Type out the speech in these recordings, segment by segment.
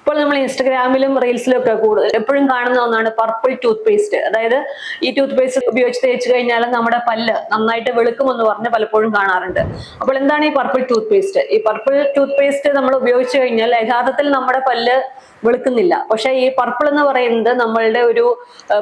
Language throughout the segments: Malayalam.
ഇപ്പോൾ നമ്മൾ ഇൻസ്റ്റഗ്രാമിലും റീൽസിലും ഒക്കെ കൂടുതൽ എപ്പോഴും കാണുന്ന ഒന്നാണ് പർപ്പിൾ ടൂത്ത് പേസ്റ്റ്. അതായത് ഈ ടൂത്ത് പേസ്റ്റ് ഉപയോഗിച്ച് തേച്ച് കഴിഞ്ഞാൽ നമ്മുടെ പല്ല് നന്നായിട്ട് വെളുക്കുമെന്ന് പറഞ്ഞ് പലപ്പോഴും കാണാറുണ്ട്. അപ്പോൾ എന്താണ് ഈ പർപ്പിൾ ടൂത്ത് പേസ്റ്റ്? ഈ പർപ്പിൾ ടൂത്ത് പേസ്റ്റ് നമ്മൾ ഉപയോഗിച്ച് കഴിഞ്ഞാൽ യഥാർത്ഥത്തിൽ നമ്മുടെ പല്ല് വെളുക്കുന്നില്ല. പക്ഷെ ഈ പർപ്പിൾ എന്ന് പറയുന്നത് നമ്മളുടെ ഒരു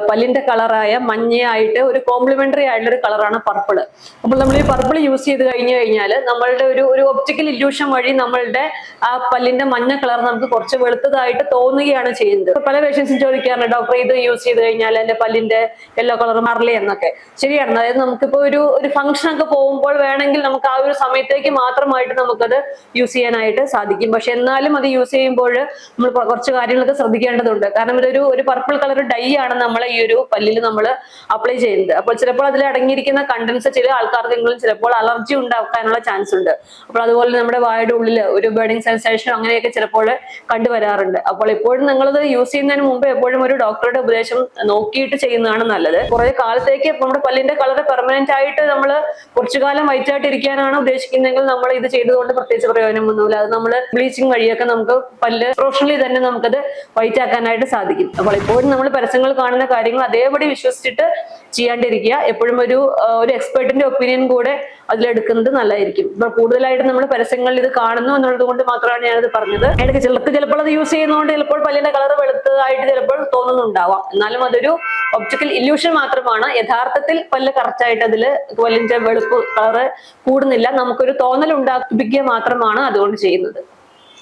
പല്ലിന്റെ കളറായ മഞ്ഞയായിട്ട് ഒരു കോംപ്ലിമെന്ററി ആയിട്ടുള്ള ഒരു കളറാണ് പർപ്പിൾ. അപ്പോൾ നമ്മൾ ഈ പർപ്പിൾ യൂസ് ചെയ്ത് കഴിഞ്ഞാൽ നമ്മളുടെ ഒരു ഒപ്റ്റിക്കൽ ഇല്യൂഷൻ വഴി നമ്മളുടെ ആ പല്ലിന്റെ മഞ്ഞ കളർ നമുക്ക് കുറച്ച് വെളുത്തതായിട്ട് തോന്നുകയാണ് ചെയ്യുന്നത്. പല പേഷ്യൻസും ചോദിക്കാറുണ്ട്, ഡോക്ടർ ഇത് യൂസ് ചെയ്ത് കഴിഞ്ഞാൽ എന്റെ പല്ലിന്റെ യെല്ലോ കളർ മാറില്ലേ എന്നൊക്കെ. ശരിയാണ്. അതായത് നമുക്കിപ്പോ ഒരു ഫംഗ്ഷൻ ഒക്കെ പോകുമ്പോൾ വേണമെങ്കിൽ നമുക്ക് ആ ഒരു സമയത്തേക്ക് മാത്രമായിട്ട് നമുക്കത് യൂസ് ചെയ്യാനായിട്ട് സാധിക്കും. പക്ഷെ എന്നാലും അത് യൂസ് ചെയ്യുമ്പോൾ നമ്മൾ കുറച്ച് കാര്യങ്ങളൊക്കെ ശ്രദ്ധിക്കേണ്ടതുണ്ട്. കാരണം ഒരു പർപ്പിൾ കളർ ഡൈ ആണ് നമ്മൾ ഈ ഒരു പല്ലിൽ നമ്മൾ അപ്ലൈ ചെയ്യുന്നത്. അപ്പോൾ ചിലപ്പോൾ അതിൽ അടങ്ങിയിരിക്കുന്ന കണ്ടൻസ് ചില ആൾക്കാർക്കെങ്കിലും ചിലപ്പോൾ അലർജി ഉണ്ടാക്കാനുള്ള ചാൻസ് ഉണ്ട്. അപ്പോൾ അതുപോലെ നമ്മുടെ വായുടെ ഉള്ളിൽ ഒരു ബേണിംഗ് സെൻസേഷൻ അങ്ങനെയൊക്കെ ചിലപ്പോൾ കണ്ടുവരാറുണ്ട്. അപ്പോൾ എപ്പോഴും നിങ്ങളത് യൂസ് ചെയ്യുന്നതിന് മുമ്പ് എപ്പോഴും ഒരു ഡോക്ടറുടെ ഉപദേശം നോക്കിയിട്ട് ചെയ്യുന്നതാണ് നല്ലത്. കുറെ കാലത്തേക്ക് നമ്മുടെ പല്ലിന്റെ കളർ പെർമനന്റ് ആയിട്ട് നമ്മൾ കുറച്ചു കാലം വൈറ്റ് ആയിട്ട് ഇരിക്കാനാണ് ഉദ്ദേശിക്കുന്നതെങ്കിൽ നമ്മൾ ഇത് ചെയ്തുകൊണ്ട് പ്രത്യേകിച്ച് പ്രയോജനമൊന്നുമില്ല. അത് നമ്മൾ ബ്ലീച്ചിങ് വഴിയൊക്കെ നമുക്ക് പല്ല് പ്രൊഫഷണലി തന്നെ നമുക്കത് വൈറ്റ് ആക്കാനായിട്ട് സാധിക്കും. അപ്പോൾ എപ്പോഴും നമ്മൾ പരസ്യങ്ങൾ കാണുന്ന കാര്യങ്ങൾ അതേപടി വിശ്വസിച്ചിട്ട് ചെയ്യാണ്ടിരിക്കുക. എപ്പോഴും ഒരു എക്സ്പെർട്ടിന്റെ ഒപ്പീനിയൻ കൂടെ അതിലെടുക്കുന്നത് നല്ലതായിരിക്കും. ഇപ്പൊ കൂടുതലായിട്ട് നമ്മൾ പരസ്യങ്ങളിൽ ഇത് കാണുന്നു എന്നുള്ളത് കൊണ്ട് മാത്രമാണ് ഞാനത് പറഞ്ഞത്. ഇടയ്ക്ക് ചിലപ്പോൾ അത് യൂസ് ചെയ്യുന്നതുകൊണ്ട് ചിലപ്പോൾ പല്ലിന്റെ കളർ വെളുത്തതായിട്ട് ചിലപ്പോൾ തോന്നുന്നുണ്ടാവാം. എന്നാലും അതൊരു ഒപ്റ്റിക്കൽ ഇല്യൂഷൻ മാത്രമാണ്. യഥാർത്ഥത്തിൽ പല്ല് കറക്റ്റ് ആയിട്ട് അതില് പല്ലിന്റെ വെളുപ്പ് കളറ് കൂടുന്നില്ല. നമുക്കൊരു തോന്നൽ ഉണ്ടാക്കിപ്പിക്കുക മാത്രമാണ് അതുകൊണ്ട് ചെയ്യുന്നത്.